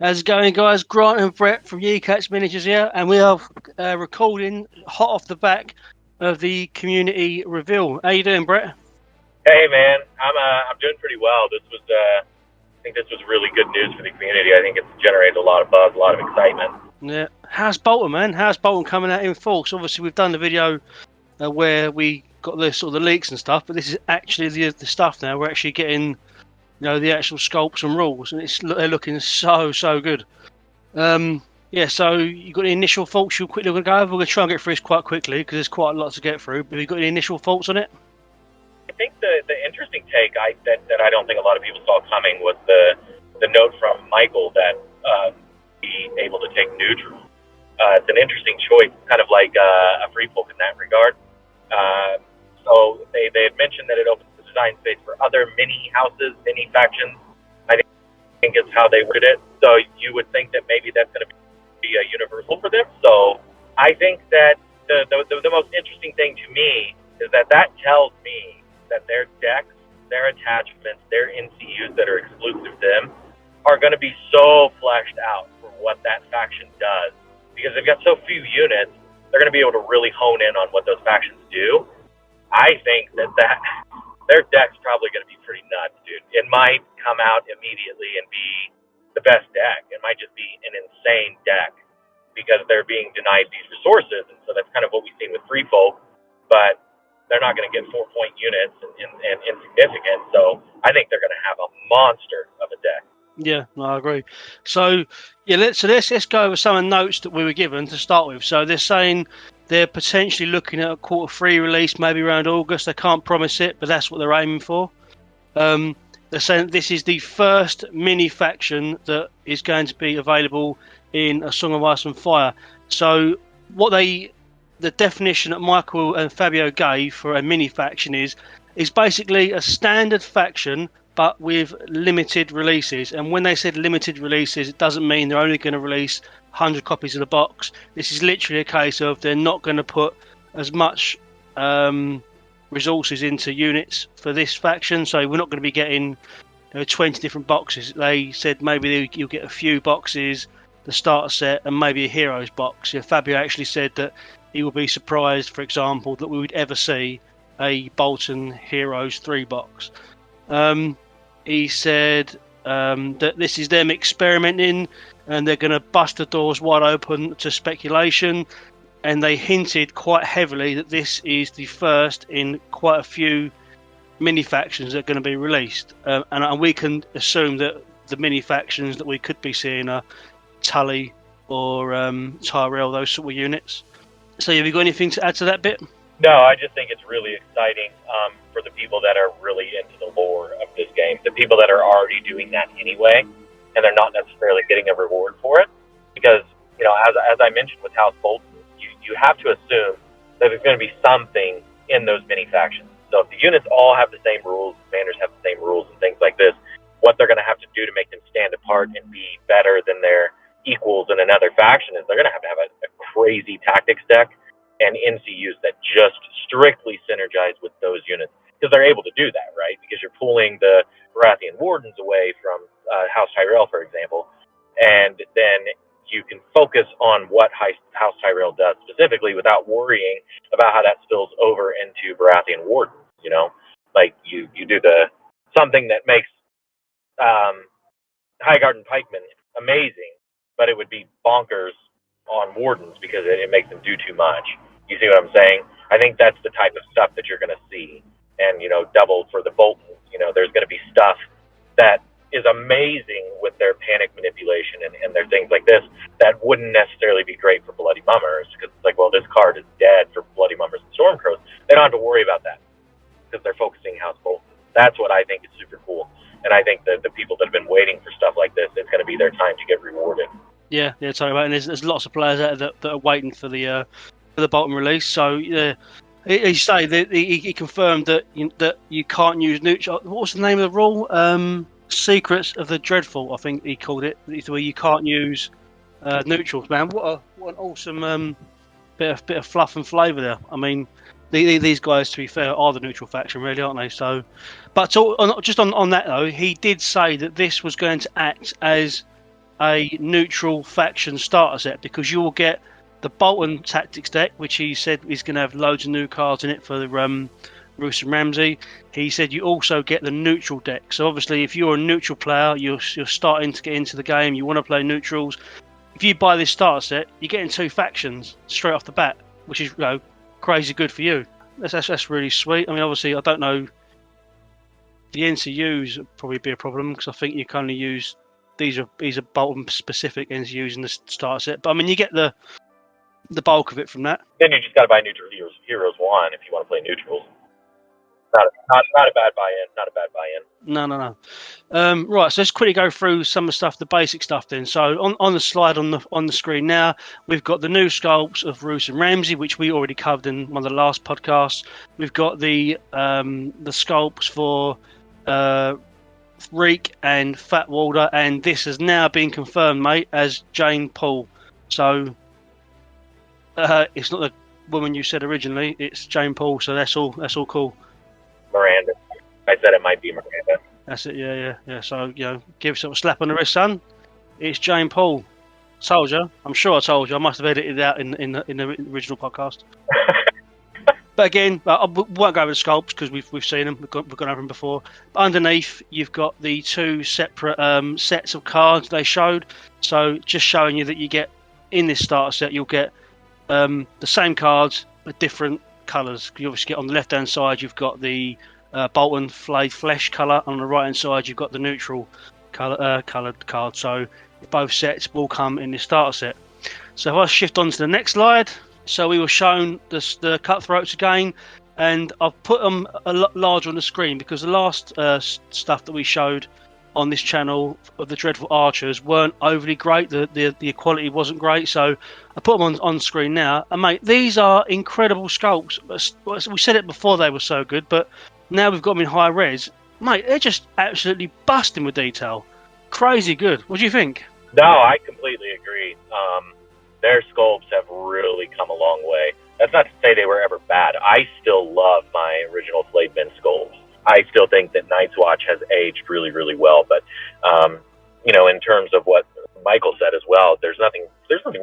How's it going, guys? Grant and Brett from UCatch Miniatures here, and we are recording hot off the back of the community reveal. How you doing, Brett? Hey, man, I'm doing pretty well. I think this was really good news for the community. I think it's generated a lot of buzz, a lot of excitement. Yeah. How's Bolton, man? How's Bolton coming out in full? So obviously we've done the video where we got the sort of the leaks and stuff, but this is actually the stuff now. We're actually getting, the actual sculpts and rules, and they're looking so good. Yeah, so you got any initial thoughts you're quickly going to go over? We're going to try and get through this quite quickly because there's quite a lot to get through. But have you got any initial thoughts on it? I think the interesting take that I don't think a lot of people saw coming was the note from Michael that be able to take neutral. It's an interesting choice, kind of like a free folk in that regard. So they had mentioned that it opens the design space for other mini houses, mini factions. I think is how they worded it. So you would think that maybe that's going to be a universal for them. So I think that the most interesting thing to me is that tells me that their decks, their attachments, their NCUs that are exclusive to them are going to be so fleshed out for what that faction does. Because they've got so few units, they're going to be able to really hone in on what those factions do. I think that their deck's probably going to be pretty nuts, dude. It might come out immediately and be the best deck. It might just be an insane deck because they're being denied these resources. And so that's kind of what we've seen with Free Folk. But they're not going to get 4-point units and insignificant. So I think they're going to have a monster of a deck. Yeah, I agree. So yeah, let's go over some of the notes that we were given to start with. So they're saying they're potentially looking at a Q3 release, maybe around August. They can't promise it, but that's what they're aiming for. They're saying this is the first mini faction that is going to be available in A Song of Ice and Fire. So the definition that Michael and Fabio gave for a mini faction is basically a standard faction but with limited releases. And when they said limited releases, it doesn't mean they're only going to release 100 copies of the box. This is literally a case of they're not going to put as much resources into units for this faction, so we're not going to be getting 20 different boxes. They said maybe you'll get a few boxes, the starter set, and maybe a heroes box. Fabio actually said that he would be surprised, for example, that we would ever see a Bolton Heroes 3 box. He said that this is them experimenting and they're going to bust the doors wide open to speculation, and they hinted quite heavily that this is the first in quite a few mini factions that are going to be released, and we can assume that the mini factions that we could be seeing are Tully or Tyrell, those sort of units. So have you got anything to add to that bit? No, I just think it's really exciting for the people that are really into the lore of this game, the people that are already doing that anyway, and they're not necessarily getting a reward for it. Because, as I mentioned with House Bolton, you have to assume that there's going to be something in those mini factions. So if the units all have the same rules, commanders have the same rules and things like this, what they're going to have to do to make them stand apart and be better than their equals in another faction is they're going to have a crazy tactics deck and NCUs that just strictly synergize with those units, because they're able to do that, right? Because you're pulling the Baratheon Wardens away from House Tyrell, for example, and then you can focus on what House Tyrell does specifically without worrying about how that spills over into Baratheon Wardens, Like you do something that makes Highgarden Pikemen amazing, but it would be bonkers on Wardens because it makes them do too much. You see what I'm saying? I think that's the type of stuff that you're going to see. And, doubled for the Boltons, there's going to be stuff that is amazing with their panic manipulation and their things like this that wouldn't necessarily be great for Bloody Mummers, because it's like, well, this card is dead for Bloody Mummers and Stormcrows. They don't have to worry about that because they're focusing House Bolton. That's what I think is super cool. And I think that the people that have been waiting for stuff like this, it's going to be their time to get rewarded. Yeah, totally right. And there's lots of players out there that are waiting for the Bolton release. So yeah, he confirmed that you can't use neutral. What was the name of the rule? Secrets of the Dreadfort, I think he called it. Where you can't use neutrals. Man, what an awesome bit of fluff and flavour there. I mean, these guys, to be fair, are the neutral faction, really, aren't they? So, but just on that though, he did say that this was going to act as a neutral faction starter set, because you will get the Bolton tactics deck, which he said is going to have loads of new cards in it for the Roose and Ramsay. He said you also get the neutral deck. So obviously, if you're a neutral player, you're starting to get into the game, you want to play neutrals. If you buy this starter set, you're getting 2 factions straight off the bat, which is crazy good for you. That's really sweet. I mean, obviously, I don't know. The NCUs would probably be a problem, because I think you can only use these are Bolton specific NCUs in the starter set. But I mean, you get the bulk of it from that. Then you just got to buy neutral heroes 1 if you want to play neutrals. Not a bad buy-in. Not a bad buy-in. No. Right, so let's quickly go through some of the stuff, the basic stuff then. So on the slide on the screen now, we've got the new sculpts of Roose and Ramsay, which we already covered in one of the last podcasts. We've got the sculpts for Reek and Fat Walder, and this has now been confirmed, mate, as Jane Paul. So it's not the woman you said originally; it's Jane Paul. So that's all cool. Miranda. I said it might be Miranda. That's it. Yeah. So give yourself a slap on the wrist, son. It's Jane Paul. Told you. I'm sure I told you. I must have edited it out in the original podcast. But again, I won't go over the sculpts because we've seen them. We've gone over them before. But underneath, you've got the 2 separate sets of cards they showed. So just showing you that you get in this starter set, you'll get the same cards but different colours. You obviously get on the left hand side, you've got the Bolton flayed flesh colour. On the right hand side, you've got the neutral coloured card. So both sets will come in this starter set. So if I shift on to the next slide. So we were shown the Cutthroats again, and I've put them a lot larger on the screen because the last stuff that we showed on this channel of the Dreadfort Archers weren't overly great. The quality wasn't great, so I put them on screen now. And mate, these are incredible sculpts. We said it before, they were so good, but now we've got them in high res. Mate, they're just absolutely busting with detail. Crazy good. What do you think? No, I completely agree. Their sculpts have really come a long way. That's not to say they were ever bad. I still love my original Flaymen sculpts. I still think that Night's Watch has aged really, really well. But, in terms of what Michael said as well, there's nothing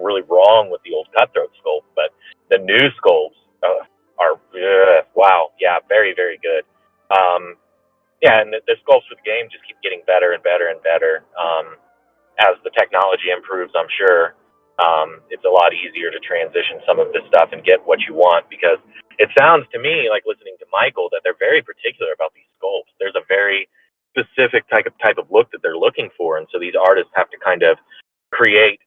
really wrong with the old Cutthroat sculpt. But the new sculpts are, wow, yeah, very, very good. And the sculpts for the game just keep getting better and better and better. As the technology improves, I'm sure. It's a lot easier to transition some of this stuff and get what you want, because it sounds to me like, listening to Michael, that they're very particular about these sculpts. There's a very specific type of look that they're looking for, and so these artists have to kind of create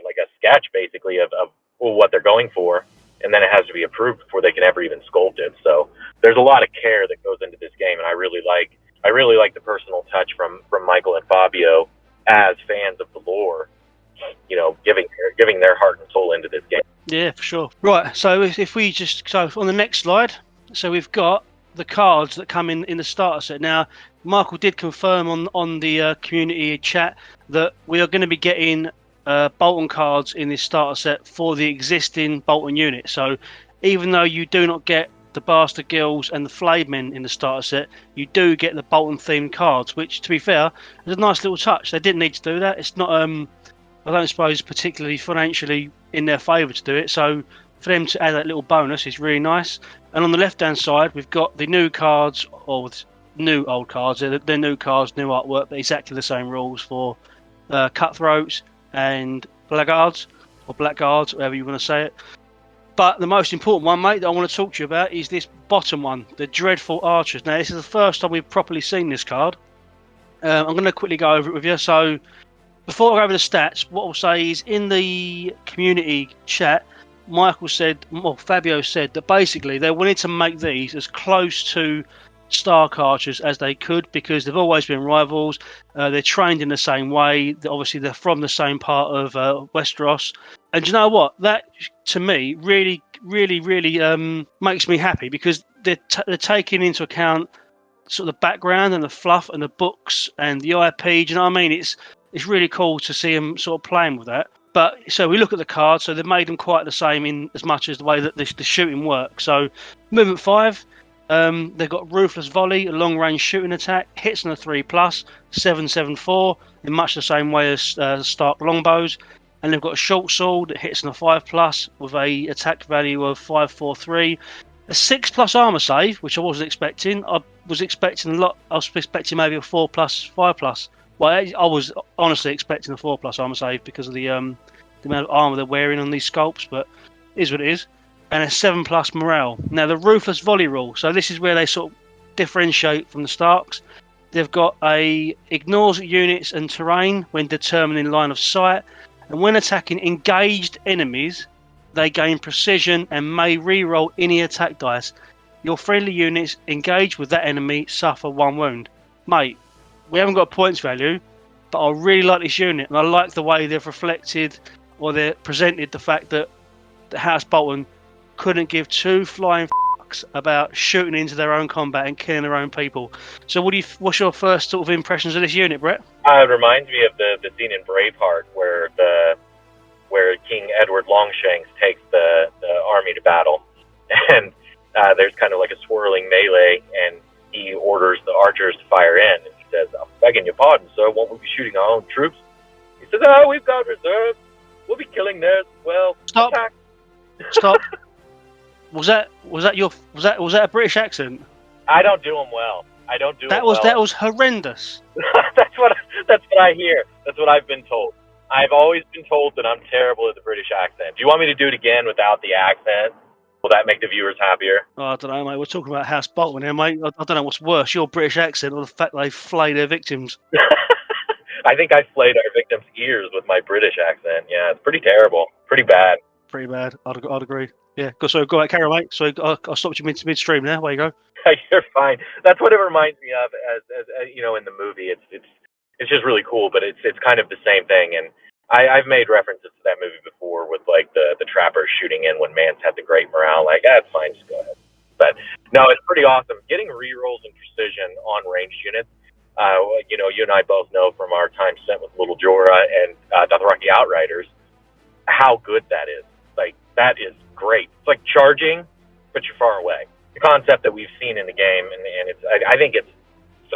like a sketch basically of what they're going for, and then it has to be approved before they can ever even sculpt it. So there's a lot of care that goes into this game, and I really like the personal touch from Michael and Fabio as fans of the lore. Giving their heart and soul into this game. Yeah, for sure. Right, so if we so on the next slide, so we've got the cards that come in the starter set. Now, Michael did confirm on the community chat that we are going to be getting Bolton cards in this starter set for the existing Bolton unit. So even though you do not get the Bastard Guilds and the Flaymen in the starter set, you do get the Bolton themed cards, which, to be fair, is a nice little touch. They didn't need to do that. It's not I don't suppose particularly financially in their favour to do it, so for them to add that little bonus is really nice. And on the left hand side, we've got the new cards, or new old cards. They're new cards, new artwork, but exactly the same rules for Cutthroats and Blackguards, or Blackguards, whatever you want to say it. But the most important one, mate, that I want to talk to you about is this bottom one, the Dreadfort Archers. Now, this is the first time we've properly seen this card. I'm going to quickly go over it with you. So before I go over the stats, what I'll say is, in the community chat, Fabio said that basically they wanted to make these as close to Stark Archers as they could, because they've always been rivals. They're trained in the same way. Obviously, they're from the same part of Westeros. And you know what? That, to me, really, really, really makes me happy, because they're taking into account sort of the background and the fluff and the books and the IP. Do you know what I mean? It's really cool to see them sort of playing with that. But so we look at the cards, so they've made them quite the same in as much as the way that the shooting works. So movement 5, They've got Ruthless Volley, a long-range shooting attack, hits on a 3+, 774, in much the same way as Stark longbows. And they've got a short sword that hits on a 5+, with a attack value of 543. A 6+ armor save, which I wasn't expecting. I was expecting a lot. I was expecting maybe a 4+, 5+. Well, I was honestly expecting a 4+ armor save because of the amount of armor they're wearing on these sculpts, but it is what it is. And a 7+ morale. Now, the Ruthless Volley rule. So this is where they sort of differentiate from the Starks. They've got a ignores units and terrain when determining line of sight. And when attacking engaged enemies, they gain precision and may re-roll any attack dice. Your friendly units engaged with that enemy suffer 1 wound. Mate, we haven't got a points value, but I really like this unit. And I like the way they've reflected or they've presented the fact that the House Bolton couldn't give 2 flying fucks about shooting into their own combat and killing their own people. So what's your first sort of impressions of this unit, Brett? It reminds me of the scene in Braveheart where King Edward Longshanks takes the army to battle, and there's kind of like a swirling melee, and he orders the archers to fire in, and he says, "I'm begging your pardon, sir, won't we be shooting our own troops?" He says, "Oh, we've got reserves. We'll be killing theirs as well. Stop. Attack." Stop. Was that a British accent? I don't do them well. That was horrendous. That's what I hear. That's what I've been told. I've always been told that I'm terrible at the British accent. Do you want me to do it again without the accent? Will that make the viewers happier? Oh, I don't know, mate. We're talking about House Bolton here, mate. I don't know what's worse, your British accent or the fact they flay their victims. I think I flayed our victims' ears with my British accent. Yeah, it's pretty terrible. Pretty bad. Pretty bad. I'd agree. Yeah. So go ahead, carry on, mate. So I'll stop you midstream now. Where you go? You're fine. That's what it reminds me of, as you know, in the movie. It's just really cool, but it's kind of the same thing. And I've made references to that movie before with like the trappers shooting in when Mance had the great morale. Like, that's fine, just go ahead. But no, it's pretty awesome. Getting rerolls and precision on ranged units. You know, you and I both know from our time spent with Little Jorah and Dothraki Outriders how good that is. Like, that is great. It's like charging, but you're far away. The concept that we've seen in the game, and I think it's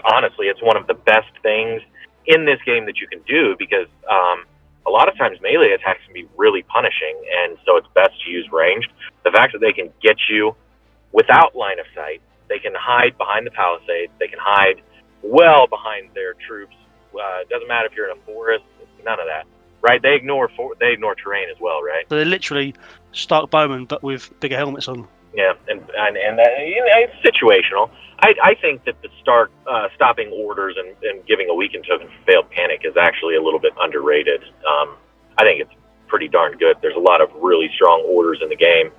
honestly, it's one of the best things in this game that you can do, because a lot of times melee attacks can be really punishing, and so it's best to use ranged. The fact that they can get you without line of sight, they can hide behind the palisades, they can hide well behind their troops. It doesn't matter if you're in a forest, none of that. Right? They ignore terrain as well, right? So they're literally Stark bowmen, but with bigger helmets on. Yeah, and it's situational. I think that the Stark stopping orders and giving a weakened token for failed panic is actually a little bit underrated. I think it's pretty darn good. There's a lot of really strong orders in the game,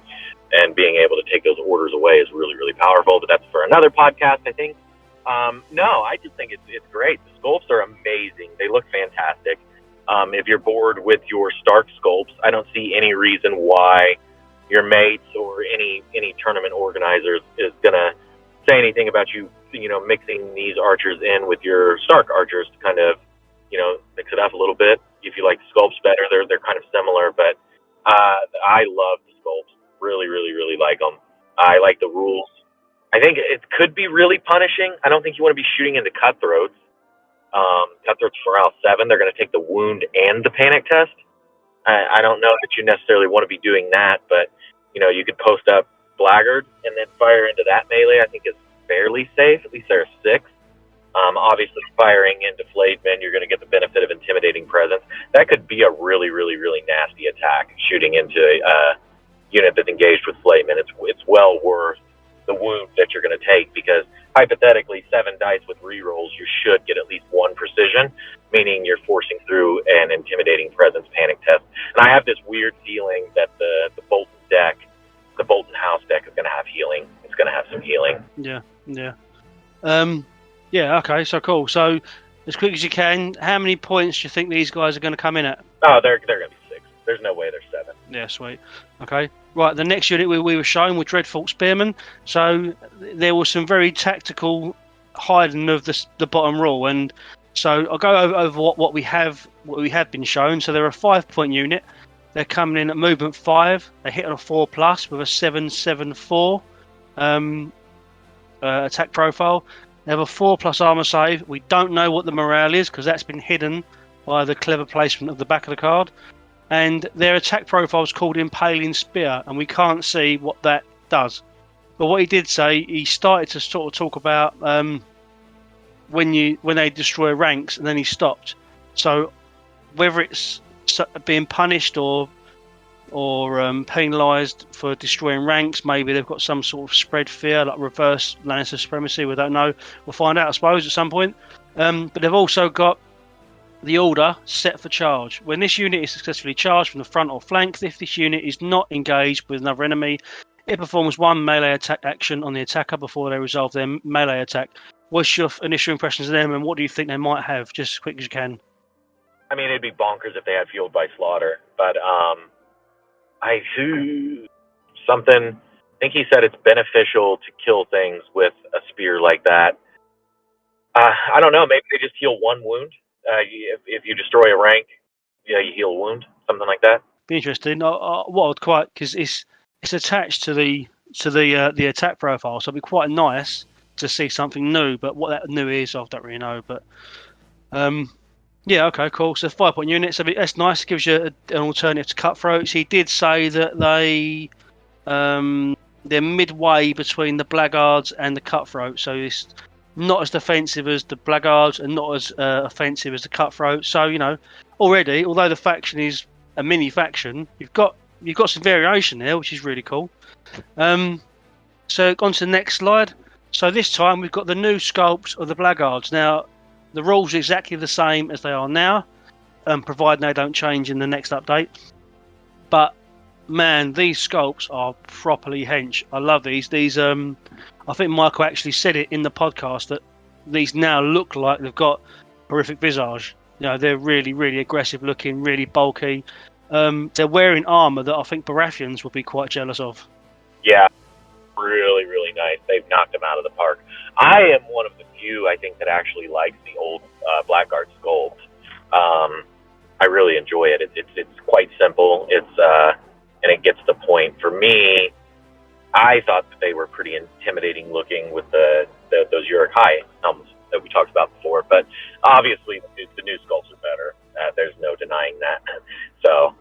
and being able to take those orders away is really, really powerful. But that's for another podcast, I think. No, I just think it's great. The sculpts are amazing. They look fantastic. If you're bored with your Stark sculpts, I don't see any reason why your mates or any tournament organizers is gonna say anything about you know, mixing these archers in with your Stark archers to kind of, you know, mix it up a little bit. If you like the sculpts better, they're kind of similar, but I love the sculpts. Really, really, really like them. I like the rules. I think it could be really punishing. I don't think you want to be shooting into Cutthroats. Cutthroats morale 7, they're going to take the wound and the panic test. I don't know that you necessarily want to be doing that, but you know, you could post up Blackguard and then fire into that melee. I think is fairly safe. At least there are 6. Obviously, firing into flayed men, you're going to get the benefit of intimidating presence. That could be a really, really, really nasty attack, shooting into a unit that's engaged with flayed men. It's well worth the wound that you're going to take, because hypothetically 7 dice with rerolls, you should get at least 1 precision, meaning you're forcing through an intimidating presence panic test. And I have this weird feeling that the Bolton deck, the Bolton house deck, is going to have healing. It's going to have some healing. Yeah, okay, so cool. So as quick as you can, how many points do you think these guys are going to come in at? Oh, they're going to be 6. There's no way they're 7. Yeah, sweet. Okay. Right, the next unit we were shown was Dreadfort Spearmen. So there was some very tactical hiding of the bottom rule, and so I'll go over what we have been shown. So they're a 5-point unit. They're coming in at movement 5. They hit on a 4+ with a 774. attack profile. They have a 4+ armor save. We don't know what the morale is because that's been hidden by the clever placement of the back of the card. And their attack profile is called Impaling Spear, and we can't see what that does. But what he did say, he started to sort of talk about when they destroy ranks, and then he stopped. So whether it's being punished or penalised for destroying ranks, maybe they've got some sort of spread fear, like reverse Lannister supremacy. We don't know. We'll find out, I suppose, at some point. But they've also got the order set for charge. When this unit is successfully charged from the front or flank, if this unit is not engaged with another enemy, it performs 1 melee attack action on the attacker before they resolve their melee attack. What's your initial impressions of them, and what do you think they might have? Just as quick as you can. I mean, it'd be bonkers if they had Fueled by Slaughter, but I think he said it's beneficial to kill things with a spear like that. I don't know, maybe they just heal 1 wound. If you destroy a rank, you heal a wound, something like that. Be interesting. What I'd quite, because it's attached to the attack profile, so it'd be quite nice to see something new. But what that new is, I don't really know. But yeah, okay, cool. So 5-point units, that's nice. It gives you an alternative to Cutthroats. He did say that they're midway between the Blackguards and the Cutthroats, so it's not as defensive as the Blackguards and not as offensive as the Cutthroats. So already, although the faction is a mini faction, you've got some variation there, which is really cool. So on to the next slide. So this time we've got the new sculpts of the Blackguards. Now the rules are exactly the same as they are now, provided they don't change in the next update. But man, these sculpts are properly hench. I love these. I think Michael actually said it in the podcast that these now look like they've got horrific visage. They're really, really aggressive looking, really bulky. They're wearing armor that I think Baratheons would be quite jealous of. Yeah, really, really nice. They've knocked them out of the park. I am one of the few, I think, that actually likes the old Blackguard Sculpt. I really enjoy it. It's quite simple. And it gets the point. For me, I thought that they were pretty intimidating looking with those Uruk-hai helms that we talked about before. But obviously, the new sculpts are better. There's no denying that. So,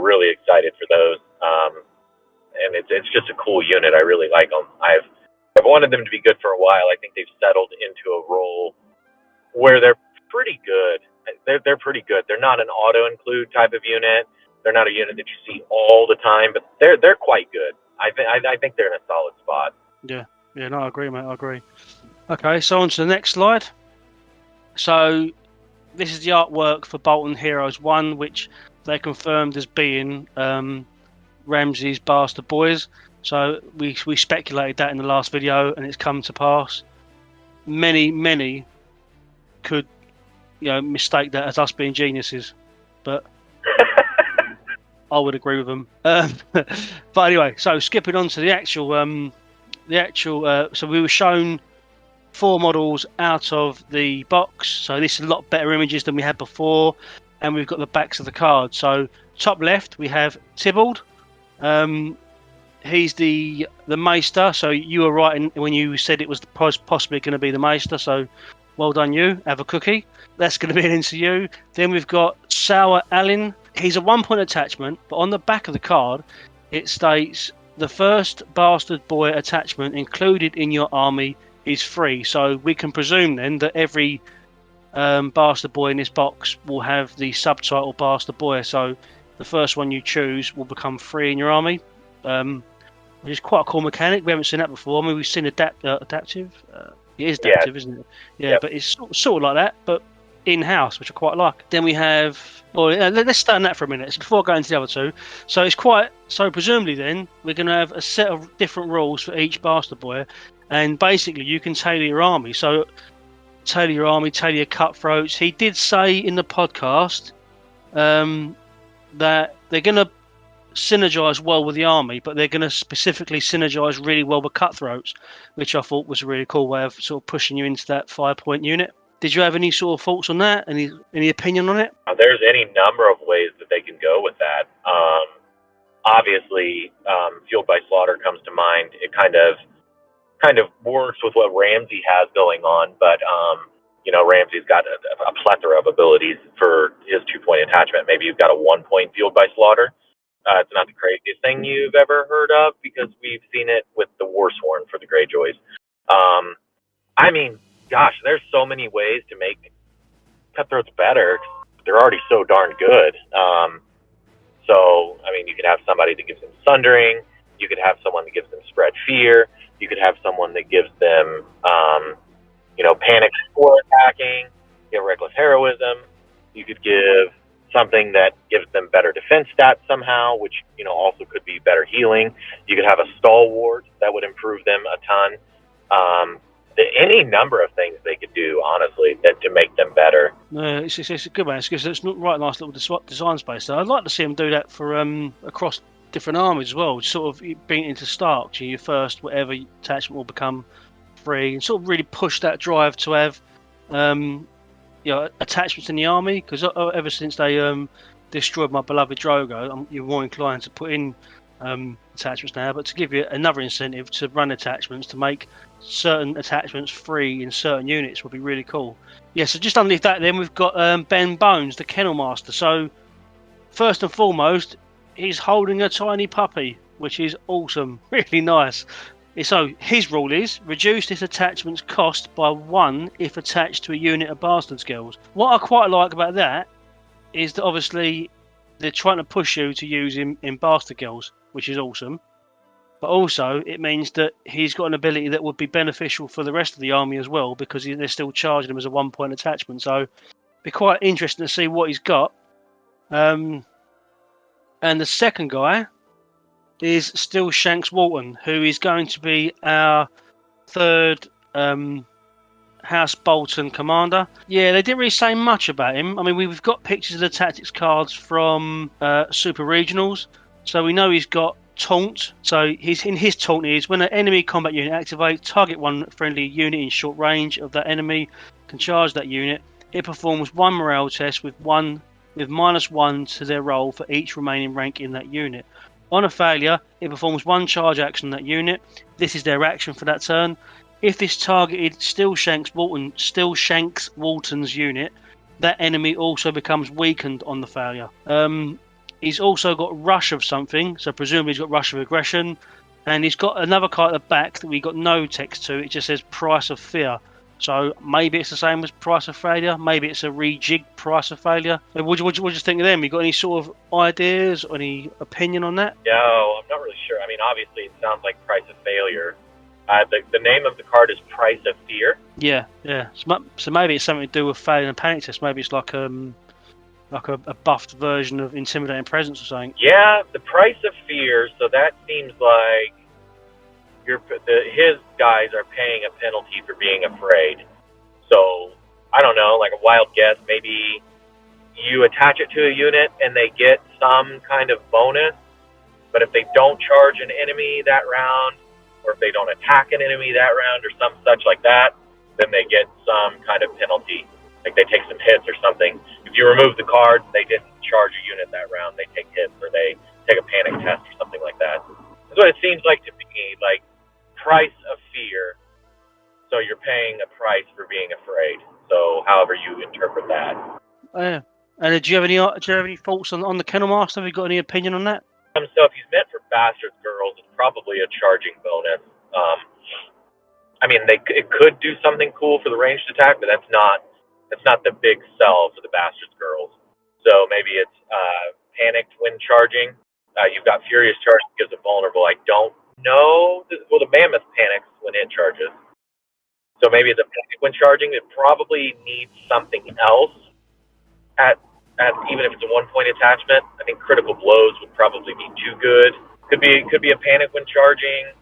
really excited for those. And it's just a cool unit. I really like them. I've wanted them to be good for a while. I think they've settled into a role where they're pretty good. They're pretty good. They're not an auto-include type of unit. They're not a unit that you see all the time, but they're quite good. I think they're in a solid spot. Yeah, no, I agree, mate. I agree. Okay, so on to the next slide. So this is the artwork for Bolton Heroes 1, which they confirmed as being Ramsay's Bastard Boys. So we speculated that in the last video, and it's come to pass. Many could mistake that as us being geniuses, but I would agree with them. But anyway, so skipping on to the actual. So we were shown 4 models out of the box. So this is a lot better images than we had before, and we've got the backs of the cards. So top left we have Tybalt. He's the Maester. So you were right when you said it was possibly going to be the Maester. So well done, you. Have a cookie. That's going to be an NCU. Then we've got Sour Allen. He's a 1-point attachment, but on the back of the card, it states the first Bastard Boy attachment included in your army is free. So we can presume then that every Bastard Boy in this box will have the subtitle Bastard Boy. So the first one you choose will become free in your army, which is quite a cool mechanic. We haven't seen that before. I mean, we've seen adaptive. It is adaptive, isn't it? Yeah, yep. But it's sort of like that, but in-house, which I quite like. Then we have... let's start on that for a minute before going to the other two. So presumably then, we're going to have a set of different rules for each Bastard Boy, and basically you can tailor your army. So tailor your Cutthroats. He did say in the podcast that they're going to synergize well with the army, but they're going to specifically synergize really well with Cutthroats, which I thought was a really cool way of sort of pushing you into that 5-point unit. Did you have any sort of thoughts on that? Any opinion on it? There's any number of ways that they can go with that. Obviously, Fueled by Slaughter comes to mind. It kind of kind of works with what Ramsey has going on, but Ramsey's got a plethora of abilities for his 2-point attachment. Maybe you've got a 1-point fueled by slaughter. It's not the craziest thing you've ever heard of because we've seen it with the Warsworn for the Greyjoys. I mean, gosh, there's so many ways to make Cutthroats better. They're already so darn good. You could have somebody that gives them Sundering. You could have someone that gives them Spread Fear. You could have someone that gives them, Panic before attacking. You have Reckless Heroism. You could give something that gives them better defense stats somehow, which, also could be better healing. You could have a Stalwart that would improve them a ton. Any number of things they could do, honestly, to make them better. It's a good one. It's not right nice little design space. So I'd like to see them do that for across different armies as well. Sort of being into Stark, your first whatever attachment will become free, and sort of really push that drive to have attachments in the army. Because ever since they destroyed my beloved Drogo, you're more inclined to put in attachments now, but to give you another incentive to run attachments to make certain attachments free in certain units would be really cool. Yeah, so just underneath that then we've got Ben Bones, the Kennel Master. So first and foremost, he's holding a tiny puppy, which is awesome, really nice. So his rule is reduce this attachment's cost by 1 if attached to a unit of Bastard Girls. What I quite like about that is that obviously they're trying to push you to use him in Bastard Girls, which is awesome. But also, it means that he's got an ability that would be beneficial for the rest of the army as well, because they're still charging him as a 1-point attachment. So, it'd be quite interesting to see what he's got. And the second guy is still Shanks Walton, who is going to be our third House Bolton commander. Yeah, they didn't really say much about him. I mean, we've got pictures of the tactics cards from Super Regionals, so we know he's got Taunt. So his taunt is when an enemy combat unit activates, target one friendly unit in short range of that enemy can charge that unit. It performs 1 morale test with -1 to their roll for each remaining rank in that unit. On a failure, it performs 1 charge action on that unit. This is their action for that turn. If this targeted still Shanks Walton's unit, that enemy also becomes weakened on the failure. He's also got Rush of something, so presumably he's got Rush of Aggression, and he's got another card at the back that we got no text to. It just says Price of Fear. So maybe it's the same as Price of Failure. Maybe it's a rejigged Price of Failure. What do you think of them? You got any sort of ideas or any opinion on that? No, I'm not really sure. I mean, obviously it sounds like Price of Failure. The name of the card is Price of Fear. Yeah. So maybe it's something to do with failing a panic test. Maybe it's like a buffed version of Intimidating Presence or something. Yeah, the Price of Fear. So that seems like his guys are paying a penalty for being afraid. So I don't know, like a wild guess. Maybe you attach it to a unit and they get some kind of bonus, but if they don't charge an enemy that round, or if they don't attack an enemy that round or some such like that, then they get some kind of penalty. Like they take some hits or something. If you remove the card, they didn't charge a unit that round, they take hits or they take a panic test or something like that. That's what it seems like to me, like Price of Fear. So you're paying a price for being afraid. So however you interpret that. Yeah. And do you have any thoughts on the Kennel Master? Have you got any opinion on that? So if he's meant for Bastard Girls, it's probably a charging bonus. I mean, it could do something cool for the ranged attack, but that's not the big sell for the Bastard Girls. So maybe it's panicked when charging. You've got Furious Charge that gives it vulnerable. I don't know. Well, the Mammoth panics when it charges. So maybe the panic when charging, it probably needs something else at even if it's a 1-point attachment. I think Critical Blows would probably be too good. Could be a panic when charging,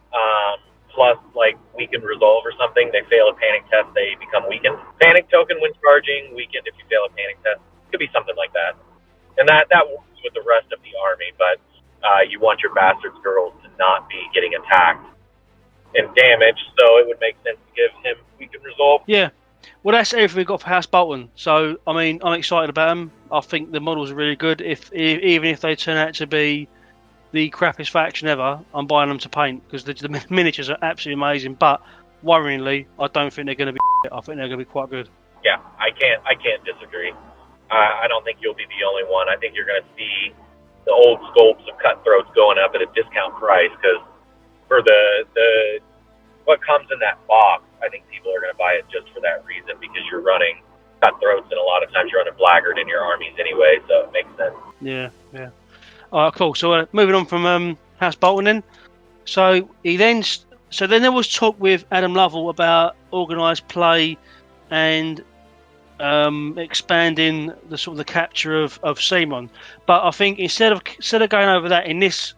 plus like Weakened Resolve or something. They fail a panic test, they become weakened. Panic token when charging, weakened if you fail a panic test. Could be something like that. And that works with the rest of the army, but you want your Bastard Girls to not be getting attacked and damaged, so it would make sense to give him Weakened Resolve. Yeah. Well, that's everything we've got for House Bolton. So, I mean, I'm excited about them. I think the models are really good. Even if they turn out to be the crappiest faction ever, I'm buying them to paint because the miniatures are absolutely amazing. But worryingly, I don't think they're going to be. I think they're going to be quite good. Yeah, I can't disagree. I don't think you'll be the only one. I think you're going to see the old sculpts of Cutthroats going up at a discount price because for the what comes in that box, I think people are going to buy it just for that reason because you're running Cutthroats and a lot of times you're running Blackguard in your armies anyway, so it makes sense. Yeah. All right, cool. So moving on from House Bolton then. So then there was talk with Adam Lovell about organised play and expanding the sort of the capture of CMON. But I think instead of going over that in this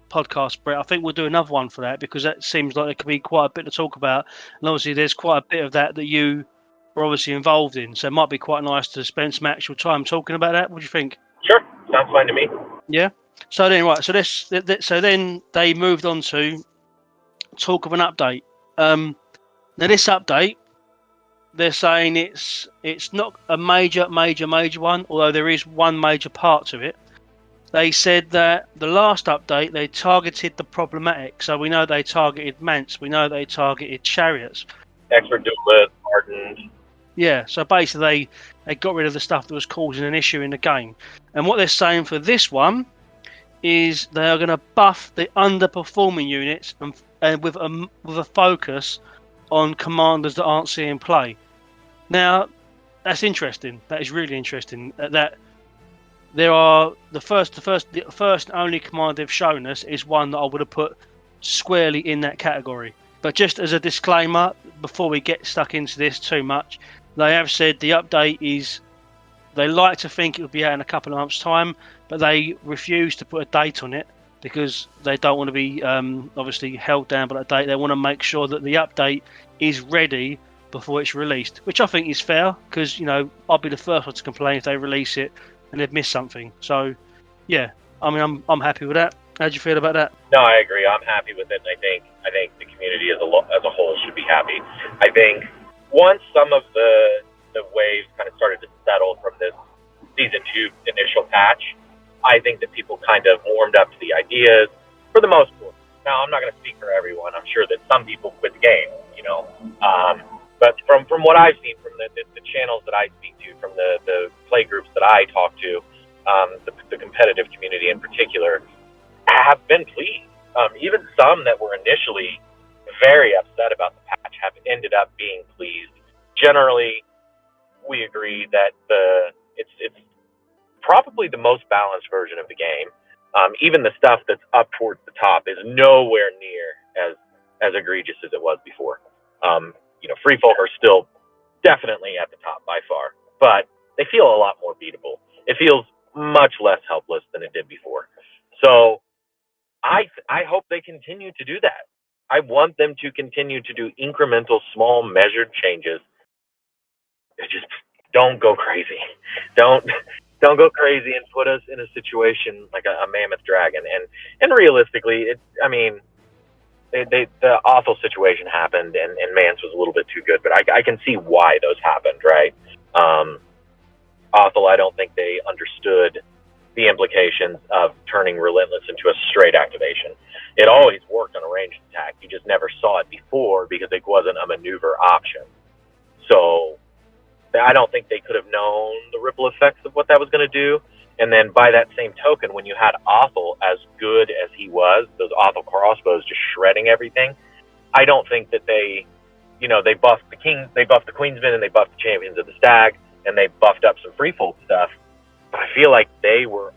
podcast, Brett, I think we'll do another one for that because that seems like there could be quite a bit to talk about, and obviously there's quite a bit of that you were obviously involved in, so it might be quite nice to spend some actual time talking about that. What do you think? Sure, sounds fine to me. Yeah. So then, right. So then they moved on to talk of an update. Now this update, they're saying it's not a major one, although there is one major part to it. They said that the last update they targeted the problematic. So we know they targeted Mance, we know they targeted chariots. Expert duelist, hardened. Yeah, so basically they got rid of the stuff that was causing an issue in the game. And what they're saying for this one is they are going to buff the underperforming units and with a focus on commanders that aren't seeing play. Now, that's interesting. That is really interesting. That there are the first and only command they've shown us is one that I would have put squarely in that category. But just as a disclaimer, before we get stuck into this too much, they have said the update is. They like to think it will be out in a couple of months' time, but they refuse to put a date on it because they don't want to be obviously held down by that date. They want to make sure that the update is ready before it's released, which I think is fair because, I'll be the first one to complain if they release it and they've missed something. So, yeah, I mean, I'm happy with that. How do you feel about that? No, I agree. I'm happy with it. And I think the community as a whole should be happy. I think once some of the waves kind of started to settle from this Season 2 initial patch, I think that people kind of warmed up to the ideas for the most part. Now, I'm not going to speak for everyone. I'm sure that some people quit the game, but from what I've seen from the channels that I speak to, from the play groups that I talk to, the competitive community in particular, have been pleased. Even some that were initially very upset about the patch have ended up being pleased. Generally, we agree that it's probably the most balanced version of the game. Even the stuff that's up towards the top is nowhere near as egregious as it was before. Free folk are still definitely at the top by far, but they feel a lot more beatable. It feels much less helpless than it did before. So I hope they continue to do that. I want them to continue to do incremental, small, measured changes. Just don't go crazy. Don't go crazy and put us in a situation like a mammoth dragon. And realistically, the awful situation happened, and Mance was a little bit too good. But I can see why those happened, right? Awful. I don't think they understood the implications of turning Relentless into a straight activation. It always worked on a ranged attack. You just never saw it before because it wasn't a maneuver option. So I don't think they could have known the ripple effects of what that was going to do. And then by that same token, when you had Othel as good as he was, those Othel crossbows just shredding everything, I don't think that they buffed the King, they buffed the Queensmen, and they buffed the Champions of the Stag, and they buffed up some freefold stuff. But I feel like they were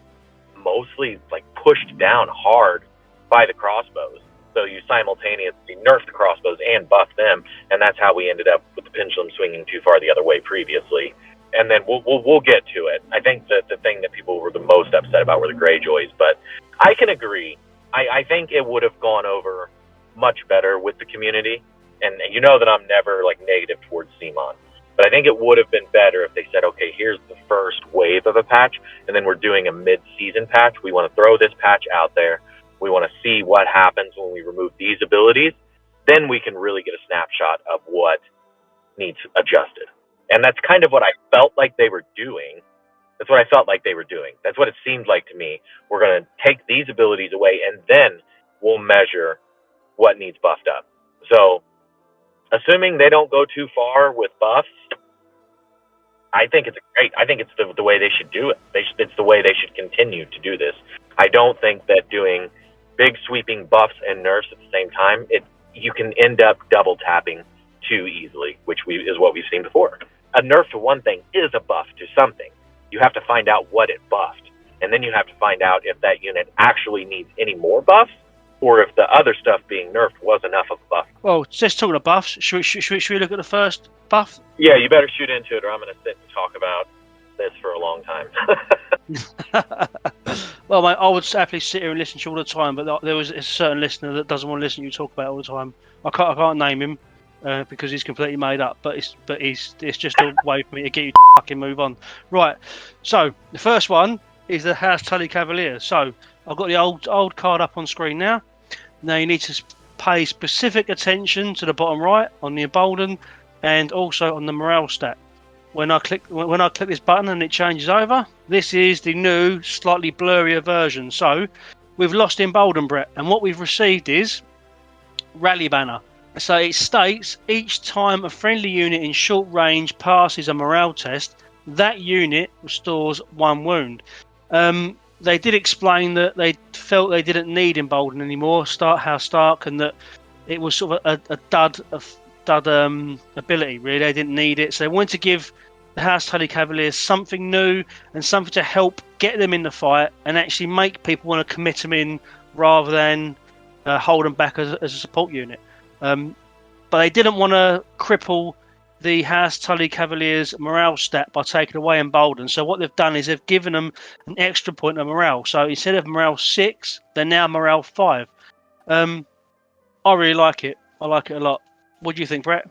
mostly pushed down hard by the crossbows. So you simultaneously nerfed the crossbows and buffed them, and that's how we ended up with the pendulum swinging too far the other way previously. And then we'll get to it. I think that the thing that people were the most upset about were the Greyjoys, but I can agree. I think it would have gone over much better with the community, and you know that I'm never negative towards CMON, but I think it would have been better if they said, okay, here's the first wave of a patch, and then we're doing a mid-season patch. We want to throw this patch out there. We want to see what happens when we remove these abilities. Then we can really get a snapshot of what needs adjusted. And that's kind of what I felt like they were doing. That's what I felt like they were doing. That's what it seemed like to me. We're going to take these abilities away, and then we'll measure what needs buffed up. So, assuming they don't go too far with buffs, I think it's great. I think it's the way they should do it. It's the way they should continue to do this. I don't think that doing big sweeping buffs and nerfs at the same time, you can end up double tapping too easily, which is what we've seen before. A nerf to one thing is a buff to something. You have to find out what it buffed, and then you have to find out if that unit actually needs any more buffs, or if the other stuff being nerfed was enough of a buff. Well, just talking of buffs, should we look at the first buff? Yeah, you better shoot into it, or I'm going to sit and talk about this for a long time. Well, mate, I would happily sit here and listen to you all the time, but there was a certain listener that doesn't want to listen to you talk about it all the time. I can't name him because he's completely made up, but it's just a way for me to get you to fucking move on. Right, so the first one is the House Tully Cavaliers. So I've got the old card up on screen now. Now you need to pay specific attention to the bottom right on the embolden and also on the morale stat. When I click this button and it changes over, this is the new, slightly blurrier version. So we've lost embolden, Brett, and what we've received is Rally Banner. So it states each time a friendly unit in short range passes a morale test, that unit restores 1 wound. They did explain that they felt they didn't need embolden anymore, House Stark, and that it was sort of a dud ability, really. They didn't need it, so they wanted to give the House Tully Cavaliers something new and something to help get them in the fight and actually make people want to commit them in rather than hold them back as a support unit. But they didn't want to cripple the House Tully Cavaliers morale stat by taking away embolden. So what they've done is they've given them an extra point of morale. So instead of morale 6, they're now morale 5. I really like it. I like it a lot. What do you think, Brett?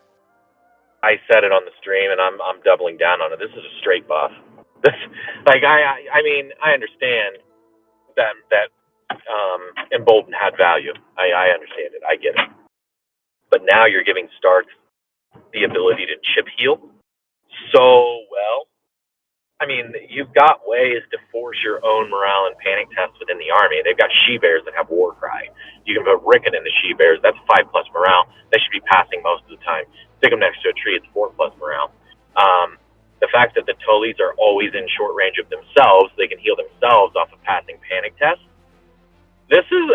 I said it on the stream, and I'm doubling down on it. This is a straight buff. This, I mean, I understand that embolden had value. I understand it. I get it. But now you're giving Stark the ability to chip heal so well. I mean, you've got ways to force your own morale and panic tests within the army. They've got she-bears that have war cry. You can put Rickon in the she-bears. That's 5+ morale. They should be passing most of the time. Stick them next to a tree. It's 4+ morale. The fact that the Tullys are always in short range of themselves, they can heal themselves off of passing panic tests. This is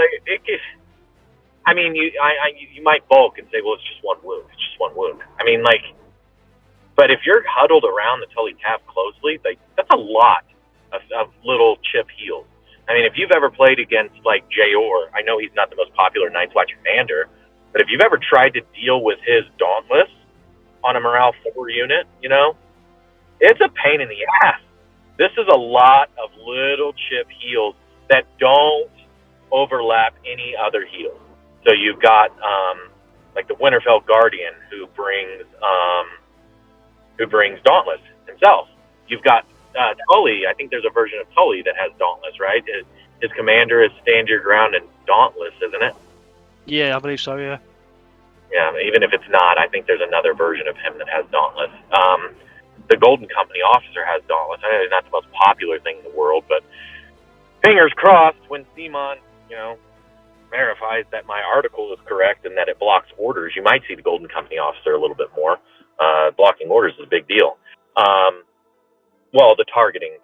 I mean, you might bulk and say, well, it's just 1 wound. It's just 1 wound. I mean, but if you're huddled around the Tully Cav closely, that's a lot of little chip heals. I mean, if you've ever played against, Jayor, I know he's not the most popular Night's Watch commander, but if you've ever tried to deal with his Dauntless on a morale 4 unit, it's a pain in the ass. This is a lot of little chip heals that don't overlap any other heals. So you've got, the Winterfell Guardian who brings Dauntless himself. You've got Tully. I think there's a version of Tully that has Dauntless, right? His commander is Stand Your Ground and Dauntless, isn't it? Yeah, I believe so, yeah. Yeah, even if it's not, I think there's another version of him that has Dauntless. The Golden Company officer has Dauntless. I know it's not the most popular thing in the world, but fingers crossed when CMON, verifies that my article is correct and that it blocks orders, you might see the Golden Company officer a little bit more. Blocking orders is a big deal. Well, the targeting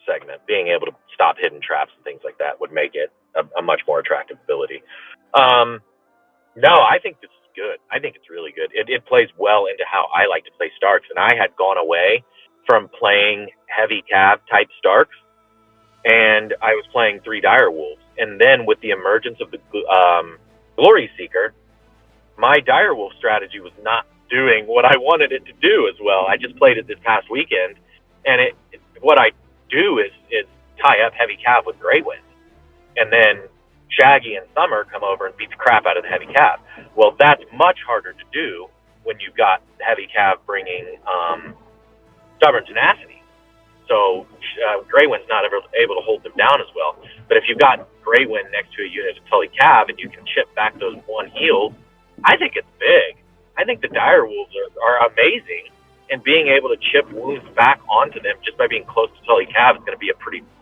segment, being able to stop hidden traps and things like that would make it a much more attractive ability. No, I think this is good. I think it's really good. It plays well into how I like to play Starks, and I had gone away from playing heavy cav type Starks, and I was playing 3 Dire Wolves. And then with the emergence of the Glory Seeker, my Dire Wolf strategy was not doing what I wanted it to do as well. I just played it this past weekend, and what I do is tie up heavy cav with Grey Wind, and then Shaggy and Summer come over and beat the crap out of the heavy cav. Well, that's much harder to do when you've got heavy cav bringing Stubborn Tenacity. So Grey Wind's not ever able to hold them down as well. But if you've got Grey Wind next to a unit of Tully Cav and you can chip back those 1 heals, I think it's big. I think the Dire Wolves are amazing and being able to chip wounds back onto them just by being close to Tully Cav is going to be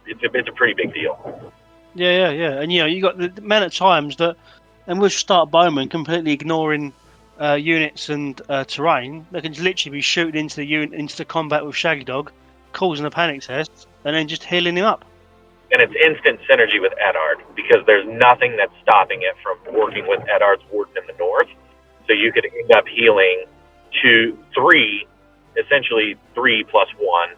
it's a pretty big deal. Yeah. And you got the amount of times that, and we'll start bowmen completely ignoring units and terrain. They can literally be shooting into the combat with Shaggy Dog, causing a panic test, and then just healing him up. And it's instant synergy with Eddard, because there's nothing that's stopping it from working with Eddard's Warden in the north. So you could end up healing essentially 3 plus 1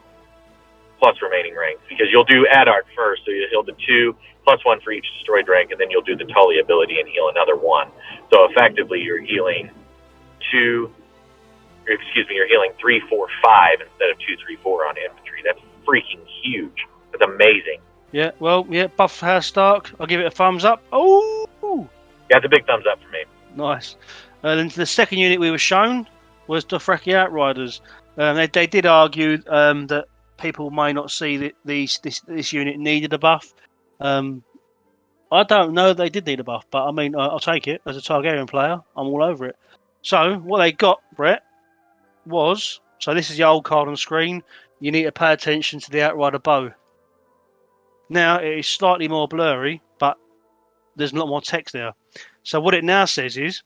plus remaining ranks, because you'll do Eddard first, so you'll heal the 2 plus 1 for each destroyed rank, and then you'll do the Tully ability and heal another 1. So effectively you're healing 3, 4, 5 instead of 2, 3, 4 on infantry. That's freaking huge. That's amazing. Yeah, well, buff House Stark. I'll give it a thumbs up. Oh! Yeah, it's a big thumbs up for me. Nice. And the second unit we were shown was Dothraki Outriders. They did argue that people may not see that this unit needed a buff. I don't know they did need a buff, but I mean, I'll take it. As a Targaryen player, I'm all over it. So, what they got, Brett, was... So this is the old card on screen. You need to pay attention to the Outrider bow. Now, it is slightly more blurry, but there's a lot more text there. So what it now says is,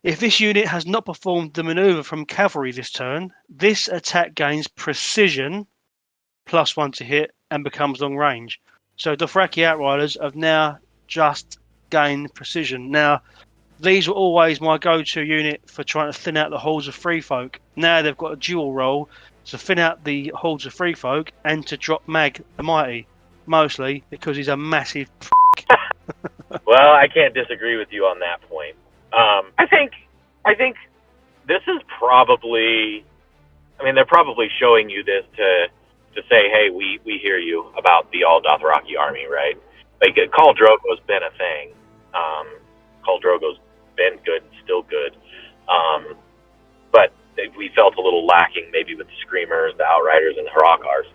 if this unit has not performed the maneuver from Cavalry this turn, this attack gains precision, +1 to hit, and becomes long range. So Dothraki Outriders have now just gained precision. Now, these were always my go-to unit for trying to thin out the hordes of free folk. Now they've got a dual role to thin out the hordes of free folk and to drop Mag the Mighty. Mostly because he's a massive Well, I can't disagree with you on that point. I think this is probably... I mean, they're probably showing you this to say, hey, we hear you about the all-Dothraki army, right? Like, Khal Drogo's been a thing. Khal Drogo's been good and still good. But we felt a little lacking maybe with the Screamers, the Outriders, and the Harakars.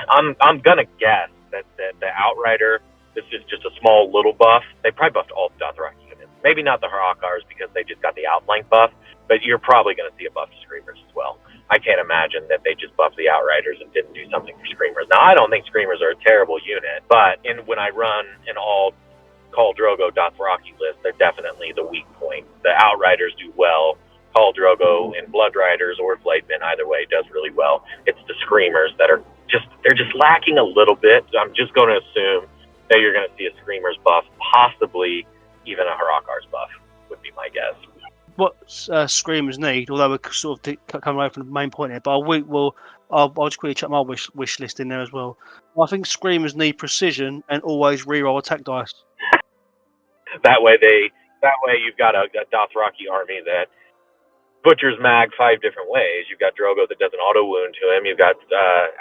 I'm gonna guess that the Outrider, this is just a small little buff. They probably buffed all the Dothraki units. Maybe not the Harakars because they just got the outflank buff, but you're probably gonna see a buff to Screamers as well. I can't imagine that they just buffed the Outriders and didn't do something for Screamers. Now, I don't think Screamers are a terrible unit, but when I run an all Khal Drogo Dothraki list, they're definitely the weak point. The Outriders do well. Khal Drogo in Blood Riders or Flatemen, either way, does really well. It's the Screamers that are they're just lacking a little bit. I'm just going to assume that you're going to see a Screamers buff, possibly even a Harakar's buff, would be my guess. What Screamers need, although we're sort of coming away from the main point here, but I'll just quickly check my wish list in there as well. I think Screamers need precision and always reroll attack dice. That way you've got a Dothraki army that butchers Mag 5 different ways. You've got Drogo that does an auto wound to him. You've got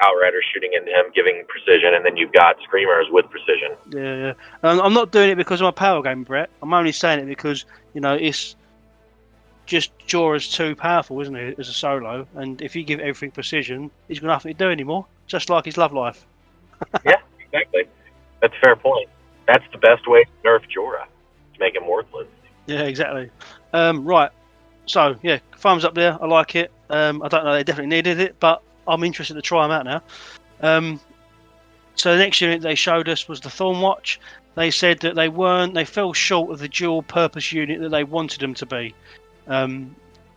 Outriders shooting into him, giving precision, and then you've got Screamers with precision. Yeah. I'm not doing it because of my power game, Brett. I'm only saying it because, it's just Jorah's too powerful, isn't it, as a solo? And if you give everything precision, he's got nothing to do anymore, just like his love life. Yeah, exactly. That's a fair point. That's the best way to nerf Jorah, to make him worthless. Yeah, exactly. Right. So, yeah, thumbs up there. I like it. I don't know they definitely needed it, but I'm interested to try them out now. So the next unit they showed us was the Thorn Watch. They said that they fell short of the dual purpose unit that they wanted them to be.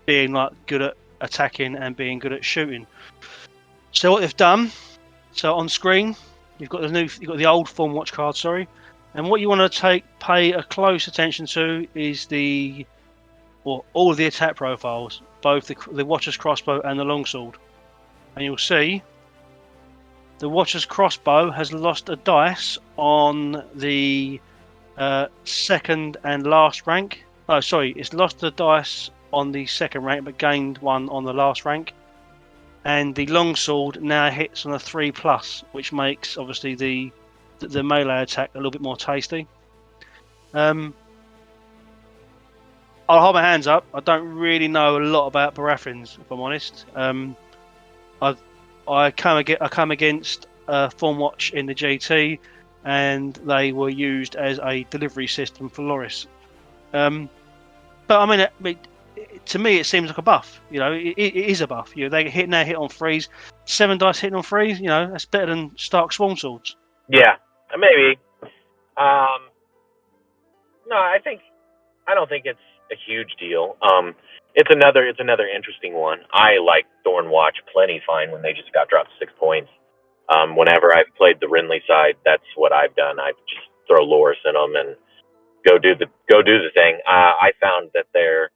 Being like good at attacking and being good at shooting. So what they've done, so on screen, you've got the old Thorn Watch card, and what you want to pay a close attention to is all of the attack profiles, both the Watcher's Crossbow and the Longsword. And you'll see the Watcher's Crossbow has lost a dice on the second and last rank. Oh, sorry, it's lost the dice on the second rank but gained one on the last rank. And the Longsword now hits on a 3+, which makes obviously the melee attack a little bit more tasty. I'll hold my hands up. I don't really know a lot about Baratheons, if I'm honest. I come against Thorn Watch in the GT, and they were used as a delivery system for Loris. But I mean, to me it seems like a buff. You know, it is a buff. You know, they hit on threes, 7 dice hitting on threes. You know, that's better than Stark Swarm Swords. Yeah, maybe. No, I don't think it's a huge deal. It's another interesting one. I like Thorn Watch plenty fine when they just got dropped 6 points. Whenever I've played the Renly side, that's what I've done. I just throw Loris in them and go do the thing. I found that their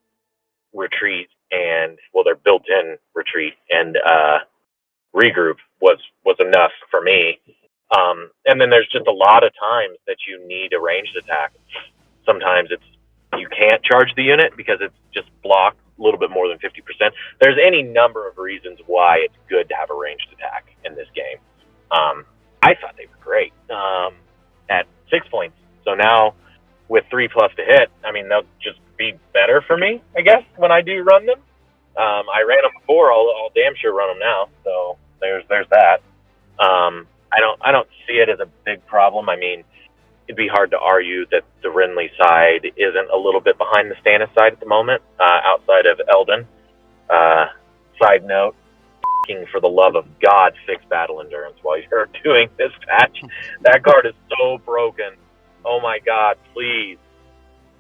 retreat their built-in retreat and regroup was enough for me. And then there's just a lot of times that you need a ranged attack. Sometimes you can't charge the unit because it's just blocked a little bit more than 50%. There's any number of reasons why it's good to have a ranged attack in this game. I thought they were great at 6 points. So now with 3+ to hit, I mean, they'll just be better for me, I guess, when I do run them. I ran them before. I'll damn sure run them now. So there's that. I don't see it as a big problem. I mean, it'd be hard to argue that the Renly side isn't a little bit behind the Stannis side at the moment, outside of Eldon. Side note, for the love of God, fix battle endurance while you're doing this patch. That card is so broken. Oh my God, please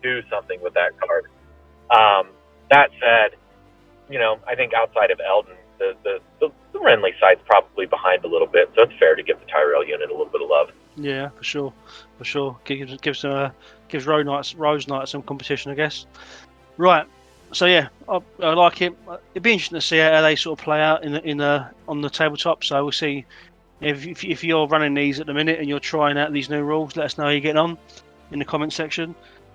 do something with that card. That said, you know, I think outside of Eldon, the Renly side's probably behind a little bit, so it's fair to give the Tyrell unit a little bit of love. Yeah, for sure. Gives Rose Knight some competition, I guess. Right. So yeah, I like it. It'd be interesting to see how they sort of play out on the tabletop. So we'll see if you're running these at the minute and you're trying out these new rules. Let us know how you're getting on in the comment section.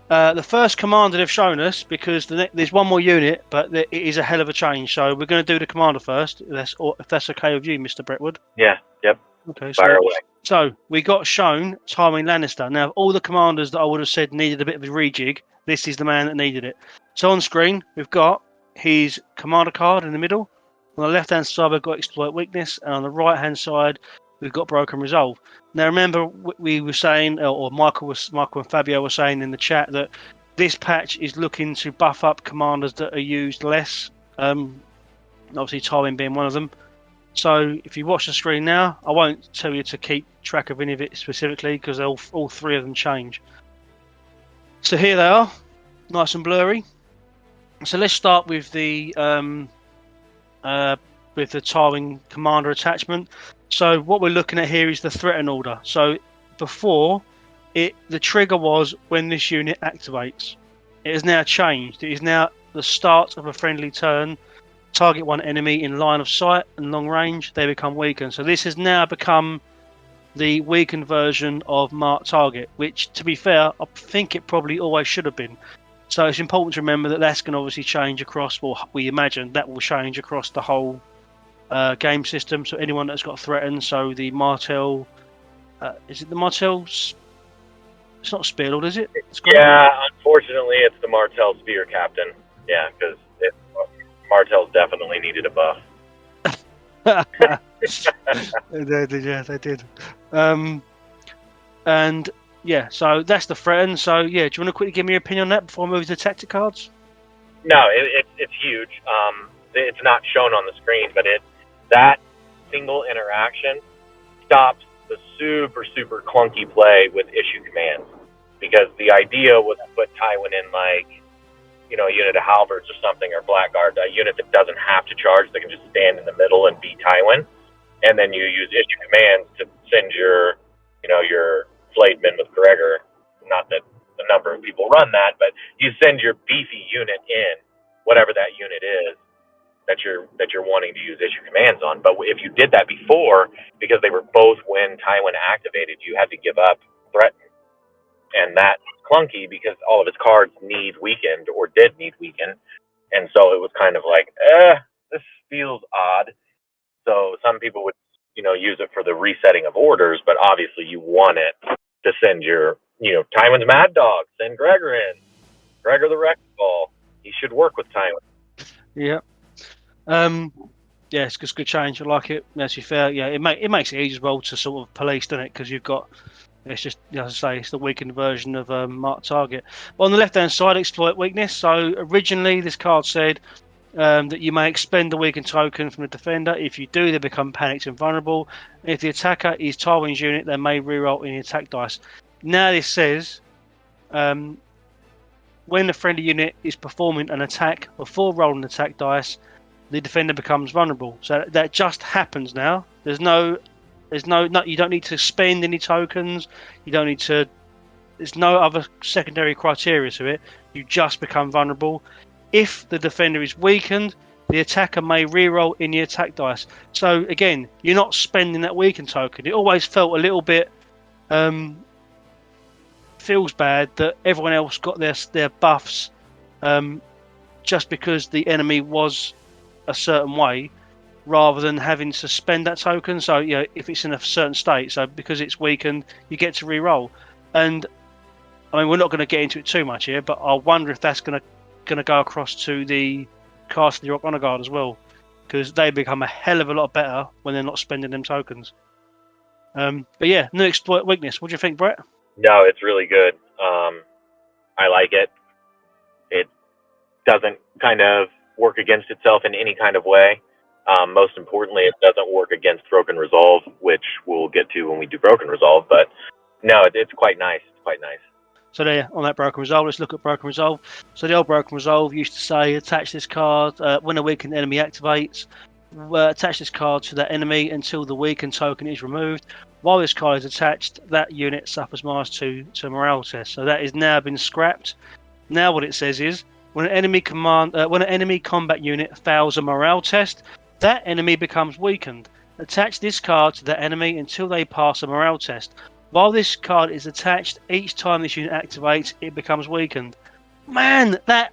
The first commander they've shown us, because there's one more unit, but it is a hell of a change. So we're going to do the commander first, if that's okay with you, Mr. Brentwood. Yeah. Yep. Okay. Fire away. So we got shown Tywin Lannister. Now, all the commanders that I would have said needed a bit of a rejig, this is the man that needed it. So on screen, we've got his commander card in the middle. On the left-hand side, we've got Exploit Weakness, and on the right-hand side, we've got Broken Resolve. Now, remember, we were saying, or Michael and Fabio were saying in the chat, that this patch is looking to buff up commanders that are used less. Obviously, Tywin being one of them. So if you watch the screen now, I won't tell you to keep track of any of it specifically because all 3 of them change. So here they are, nice and blurry. So let's start with the Tywin commander attachment. So what we're looking at here is the threaten order. So before, the trigger was when this unit activates. It has now changed. It is now the start of a friendly turn. Target one enemy in line of sight and long range, they become weakened. So this has now become the weakened version of Mark Target, which, to be fair, I think it probably always should have been. So it's important to remember that that's going to obviously change across, well, we imagine that will change across the whole game system. So anyone that's got threatened, so the Martell, is it the Martell's? It's not Spearlord, is it? Unfortunately, it's the Martell Spear Captain. Yeah, because Martell's definitely needed a buff. They did. And yeah, so that's the threaten. So yeah, do you want to quickly give me your opinion on that before I move to the tactic cards? No, it's huge. It's not shown on the screen, but that single interaction stops the super clunky play with issue commands, because the idea was to put Tywin in a unit of halberds or something, or Blackguard, a unit that doesn't have to charge, that can just stand in the middle and beat Tywin, and then you use issue commands to send your flayed men with Gregor. Not that the number of people run that, but you send your beefy unit in, whatever that unit is that you're wanting to use issue commands on. But if you did that before, because they were both when Tywin activated, you had to give up threaten, and that's clunky because all of his cards need weakened or did need weakened, and so it was kind of like, this feels odd. So some people would use it for the resetting of orders, but obviously you want it to send your Tywin's Mad Dog, send Gregor in, Gregor the Wrecking Ball. He should work with Tywin. Yeah. Yeah, it's just good change. I like it. As you fair, yeah, it makes it easy as well to sort of police, doesn't it? Because you've got It's just, as I say, it's the weakened version of Mark Target. But on the left-hand side, exploit weakness. So originally, this card said that you may expend the weakened token from the defender. If you do, they become panicked and vulnerable. If the attacker is Tywin's unit, they may reroll any attack dice. Now this says when the friendly unit is performing an attack before rolling attack dice, the defender becomes vulnerable. So that just happens now. There's no, you don't need to spend any tokens. You don't need to. There's no other secondary criteria to it. You just become vulnerable. If the defender is weakened, the attacker may reroll any attack dice. So again, you're not spending that weakened token. It always felt a little bit feels bad that everyone else got their buffs just because the enemy was a certain way, rather than having to spend that token. So if it's in a certain state, so because it's weakened, you get to reroll. And I mean, we're not going to get into it too much here, but I wonder if that's going to go across to the Castle Rock Honor Guard as well, because they become a hell of a lot better when they're not spending them tokens. But yeah, new exploit weakness. What do you think, Brett? No, it's really good. I like it. It doesn't kind of work against itself in any kind of way. Most importantly, it doesn't work against Broken Resolve, which we'll get to when we do Broken Resolve. But no, it's quite nice. It's quite nice. So there, on that Broken Resolve, let's look at Broken Resolve. So the old Broken Resolve used to say, attach this card when a weakened enemy activates. Attach this card to that enemy until the weakened token is removed. While this card is attached, that unit suffers -2 to a morale test. So that has now been scrapped. Now what it says is, when an enemy combat unit fails a morale test, that enemy becomes weakened. Attach this card to that enemy until they pass a morale test. While this card is attached, each time this unit activates, it becomes weakened. Man, that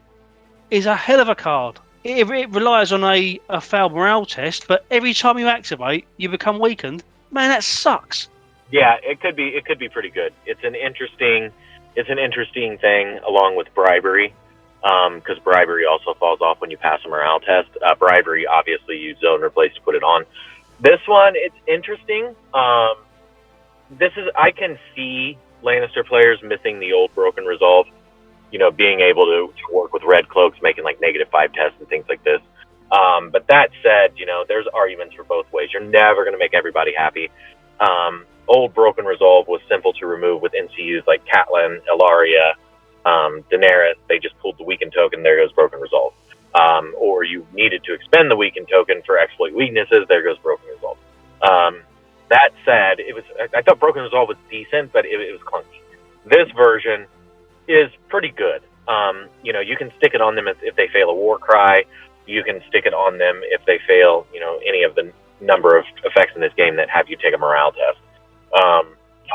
is a hell of a card. It relies on a failed morale test, but every time you activate, you become weakened. Man, that sucks. Yeah, it could be pretty good. It's an interesting thing along with bribery, because bribery also falls off when you pass a morale test. Bribery, obviously, you zone replace to put it on. This one, it's interesting. I can see Lannister players missing the old Broken Resolve. Being able to work with red cloaks, making like -5 tests and things like this. But that said, there's arguments for both ways. You're never going to make everybody happy. Old Broken Resolve was simple to remove with NCUs like Catelyn, Ilaria, Daenerys. They just pulled the weakened token. There goes Broken Resolve. Or you needed to expend the weakened token for exploit weaknesses. There goes Broken Resolve. That said, I thought Broken Resolve was decent, but it was clunky. This version is pretty good. You can stick it on them if they fail a war cry. You can stick it on them if they fail, any of the number of effects in this game that have you take a morale test.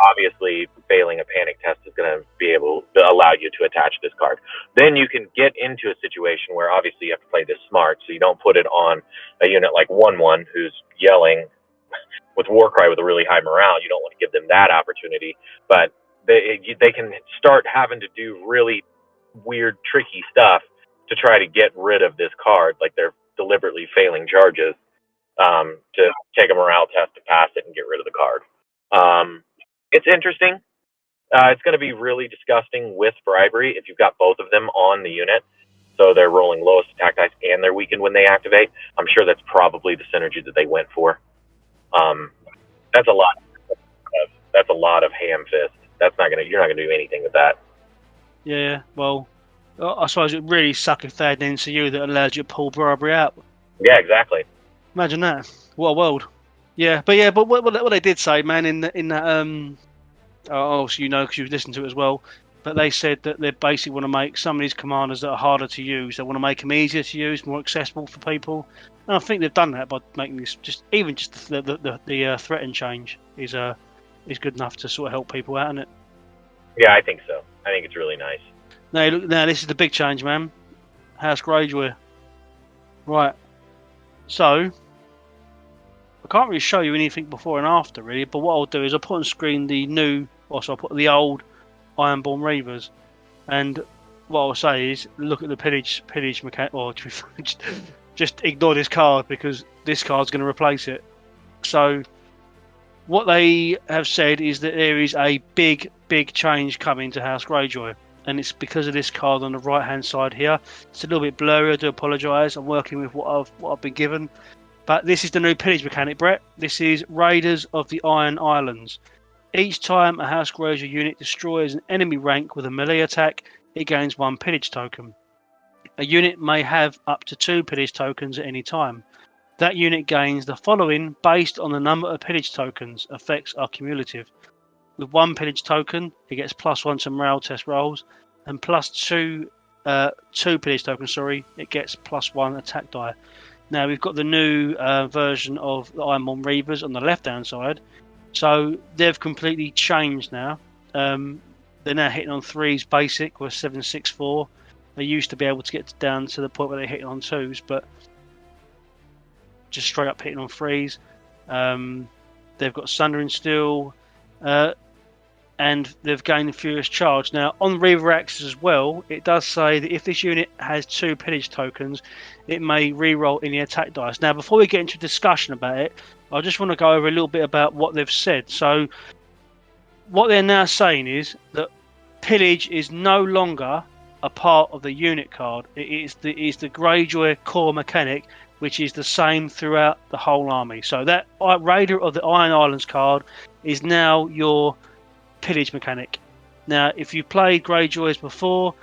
Obviously, failing a panic test is going to be able to allow you to attach this card. Then you can get into a situation where obviously you have to play this smart, so you don't put it on a unit like 1-1 who's yelling with Warcry with a really high morale. You don't want to give them that opportunity, but they can start having to do really weird, tricky stuff to try to get rid of this card, like they're deliberately failing charges to take a morale test to pass it and get rid of the card. It's interesting. It's going to be really disgusting with bribery if you've got both of them on the unit, so they're rolling lowest attack dice and they're weakened when they activate. I'm sure that's probably the synergy that they went for. That's a lot. That's a lot of ham fist. You're not gonna do anything with that. Yeah, well, I suppose it would really suck if they had an NCU that allowed you to pull bribery out. Yeah, exactly. Imagine that. What a world. But what they did say, man, in that obviously because you've listened to it as well, but they said that they basically want to make some of these commanders that are harder to use. They want to make them easier to use, more accessible for people. And I think they've done that by making this the threat and change is good enough to sort of help people out, isn't it? Yeah, I think so. I think it's really nice. Now this is the big change, man. House Greyjoy. Right. So I can't really show you anything before and after, really. But what I'll do is I'll put on screen the new, also I'll put the old Ironborn Reavers, and what I'll say is look at the pillage mechanic, or just ignore this card because this card's going to replace it. So what they have said is that there is a big change coming to House Greyjoy, and it's because of this card on the right hand side here. It's a little bit blurry, I do apologise. I'm working with what I've been given. But this is the new pillage mechanic, Brett. This is Raiders of the Iron Islands. Each time a House Greyjoy unit destroys an enemy rank with a melee attack, it gains 1 pillage token. A unit may have up to 2 pillage tokens at any time. That unit gains the following based on the number of pillage tokens. Effects are cumulative. With 1 pillage token, it gets +1 to morale test rolls, and +2 pillage tokens, it gets +1 attack die. Now we've got the new version of the CMON Reavers on the left-hand side, so they've completely changed now. They're now hitting on 3s basic with 764. They used to be able to get down to the point where they're hitting on 2s, but just straight up hitting on 3s. They've got Sundering Steel, and they've gained Furious Charge. Now, on Reaver Axes as well, it does say that if this unit has 2 pillage tokens, it may re-roll any attack dice. Now, before we get into discussion about it, I just want to go over a little bit about what they've said. So, what they're now saying is that pillage is no longer a part of the unit card. It is the Greyjoy core mechanic, which is the same throughout the whole army. So that Raider of the Iron Islands card is now your pillage mechanic. Now, if you played Greyjoys before,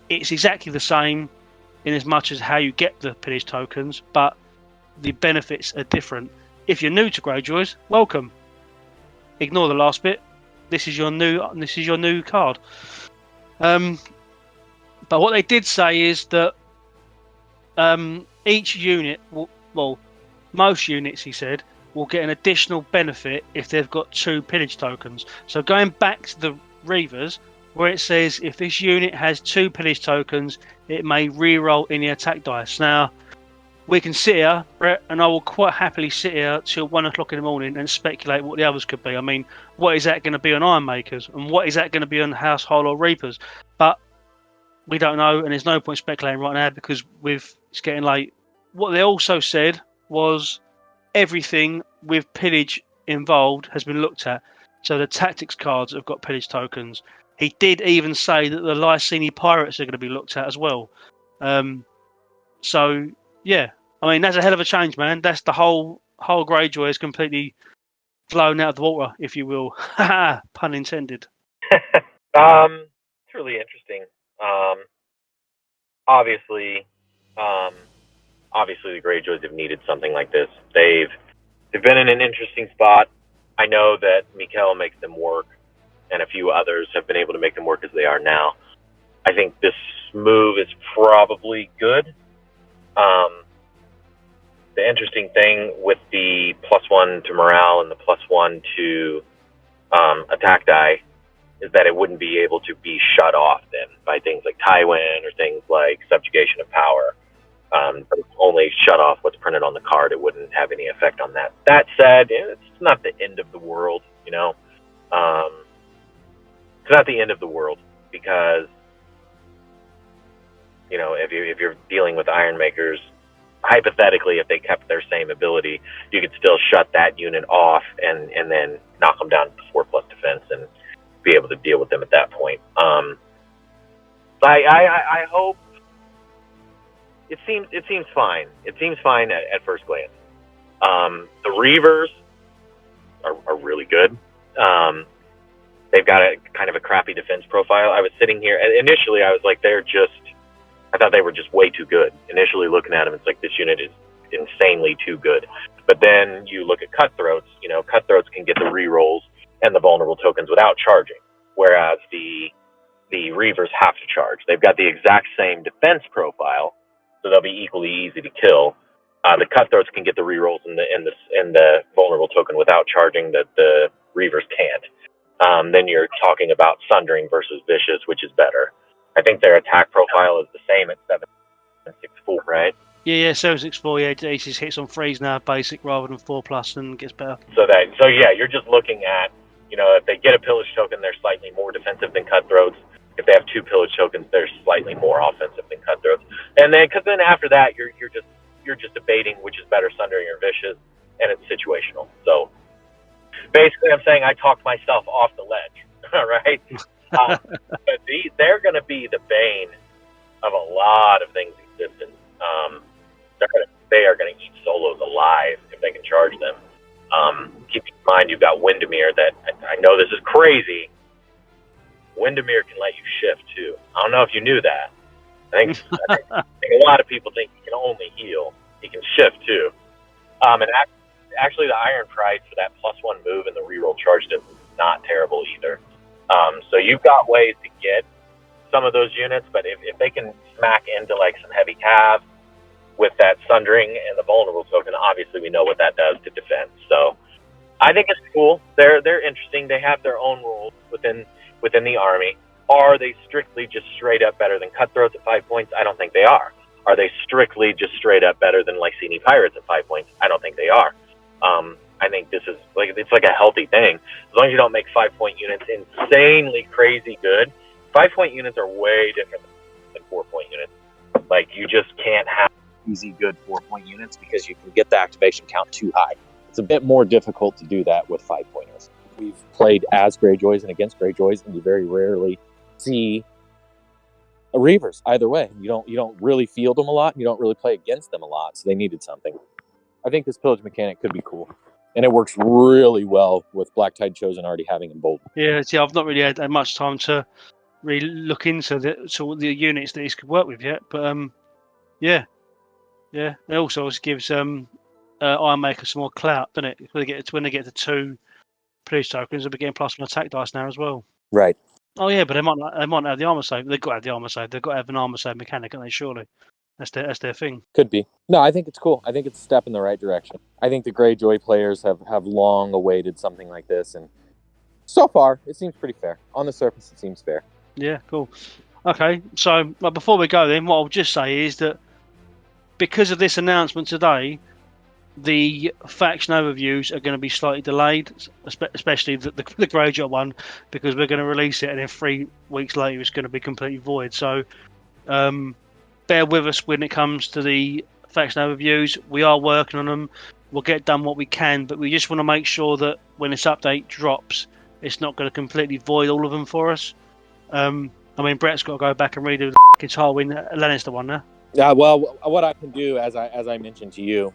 it's exactly the same in as much as how you get the pillage tokens, but the benefits are different. If you're new to Greyjoys, welcome. Ignore the last bit. This is your new card. But what they did say is that each unit most units, he said, will get an additional benefit if they've got 2 pillage tokens. So going back to the Reavers, where it says if this unit has 2 pillage tokens, it may re-roll any attack dice. Now, we can sit here, Brett, and I will quite happily sit here till 1 o'clock in the morning and speculate what the others could be. I mean, what is that going to be on Ironmakers? And what is that going to be on Household or Reapers? But we don't know, and there's no point speculating right now because it's getting late. What they also said was everything with pillage involved has been looked at. So the tactics cards have got pillage tokens. He did even say that the Lysini Pirates are going to be looked at as well. So, yeah. I mean, that's a hell of a change, man. That's the whole Greyjoy is completely blown out of the water, if you will. Pun intended. It's really interesting. Obviously, the Greyjoys have needed something like this. They've been in an interesting spot. I know that Mikel makes them work, and a few others have been able to make them work as they are now. I think this move is probably good. The interesting thing with the +1 to morale and the +1 to attack die is that it wouldn't be able to be shut off then by things like Tywin or things like subjugation of power. But it's only shut off what's printed on the card. It wouldn't have any effect on that. That said, it's not the end of the world, you know. It's not the end of the world because, you know, if you're dealing with Ironmakers, hypothetically, if they kept their same ability, you could still shut that unit off and then knock them down to 4+ defense and be able to deal with them at that point. I hope it seems fine. It seems fine at first glance. The Reavers are really good. They've got a kind of a crappy defense profile. I was sitting here, and initially I was like, I thought they were just way too good. Initially looking at them, it's like this unit is insanely too good. But then you look at Cutthroats, you know, Cutthroats can get the rerolls and the vulnerable tokens without charging, whereas the Reavers have to charge. They've got the exact same defense profile, so they'll be equally easy to kill. The Cutthroats can get the rerolls and the vulnerable token without charging that the Reavers can't. Then you're talking about Sundering versus Vicious, which is better. I think their attack profile is the same at 7.64, right? Yeah, 7.64. Yeah, it just hits on 3s now, basic rather than 4+ and gets better. So yeah, you're just looking at, you know, if they get a pillage token, they're slightly more defensive than Cutthroats. If they have 2 pillage tokens, they're slightly more offensive than Cutthroats. And then, because then after that, you're just debating which is better, Sundering or Vicious, and it's situational. So Basically, I'm saying I talked myself off the ledge. All right, but they're going to be the bane of a lot of things in existence. They are going to eat solos alive if they can charge them. Keep in mind, you've got Windermere. That I know this is crazy. Windermere can let you shift too. I don't know if you knew that. I think a lot of people think he can only heal. He can shift too. And actually, the Iron Pride for that +1 move and the reroll charge is not terrible either. So you've got ways to get some of those units, but if they can smack into like some heavy cav with that Sundering and the Vulnerable token, obviously we know what that does to defense. So I think it's cool. They're interesting. They have their own rules within the army. Are they strictly just straight up better than Cutthroats at 5 points? I don't think they are. Are they strictly just straight up better than Lycini Pirates at 5 points? I don't think they are. I think this is it's like a healthy thing. As long as you don't make 5 point units insanely crazy good. 5 point units are way different than 4 point units. Like, you just can't have easy good 4 point units because you can get the activation count too high. It's a bit more difficult to do that with 5 pointers. We've played as Greyjoys and against Greyjoys, and you very rarely see Reavers either way. You don't really field them a lot, and you don't really play against them a lot, so they needed something. I think this pillage mechanic could be cool, and it works really well with Black Tide Chosen already having them Bolton. Yeah, see, I've not really had much time to really look into the units that these could work with yet, but yeah. It also gives Ironmaker some more clout, doesn't it? When they get to 2 police tokens, they'll be getting +1 attack dice now as well. Right. Oh yeah, but they might not have the armor save. They've got to have the armor save. They've got to have an armor save mechanic, haven't they? Surely, that's their thing. Could be. No, I think it's cool. I think it's a step in the right direction. I think the Greyjoy players have long awaited something like this, and so far it seems pretty fair. On the surface, it seems fair. Yeah, cool. Okay, so before we go, then what I'll just say is that because of this announcement today, the faction overviews are going to be slightly delayed, especially the Greyjoy one, because we're going to release it and then 3 weeks later it's going to be completely void. So bear with us when it comes to the faction overviews. We are working on them. We'll get done what we can, but we just want to make sure that when this update drops, it's not going to completely void all of them for us. I mean, Brett's got to go back and redo the Tywin Lannister one now. Yeah, well, what I can do, as I mentioned to you,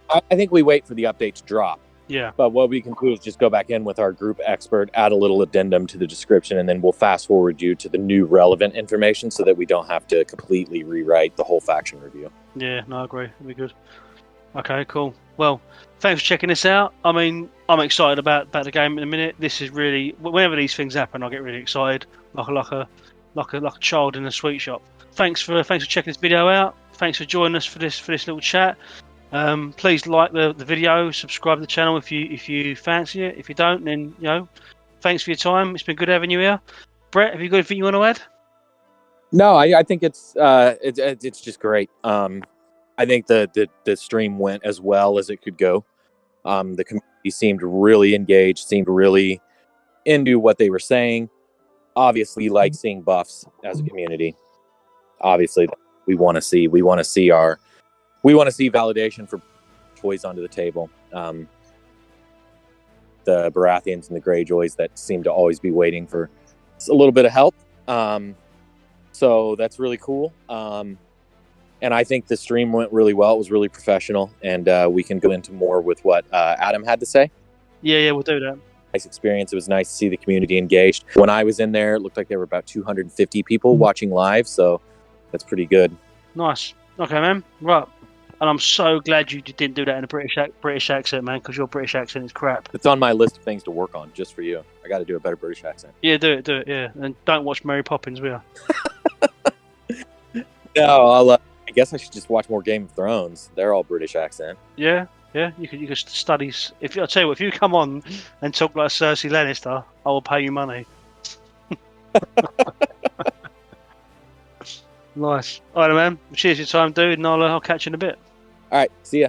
I think we wait for the update to drop. Yeah. But what we can do is just go back in with our group expert, add a little addendum to the description, and then we'll fast forward you to the new relevant information so that we don't have to completely rewrite the whole faction review. Yeah, no, I agree. It'll be good. Okay, cool. Well, thanks for checking this out. I mean, I'm excited about the game in a minute. This is really, whenever these things happen, I get really excited, like a child in a sweet shop. Thanks for checking this video out. Thanks for joining us for this little chat. Please like the video, subscribe to the channel if you fancy it. If you don't, then thanks for your time. It's been good having you here. Brett, have you got anything you want to add? No, I think it's just great. I think the stream went as well as it could go. The community seemed really engaged, seemed really into what they were saying. Obviously, like seeing buffs as a community. Obviously, we want to see validation for toys onto the table. The Baratheons and the Greyjoys that seem to always be waiting for a little bit of help. So that's really cool. And I think the stream went really well. It was really professional, and we can go into more with what Adam had to say. Yeah, we'll do that. Nice experience. It was nice to see the community engaged. When I was in there, it looked like there were about 250 people watching live, so that's pretty good. Nice. Okay, man. Right. And I'm so glad you didn't do that in a British accent, man, because your British accent is crap. It's on my list of things to work on, just for you. I got to do a better British accent. Yeah, do it, yeah. And don't watch Mary Poppins, will you? No, I guess I should just watch more Game of Thrones. They're all British accent. Yeah. You could study. I'll tell you what, if you come on and talk like Cersei Lannister, I will pay you money. Nice. All right, man. Cheers for your time, dude, and I'll catch you in a bit. All right. See ya.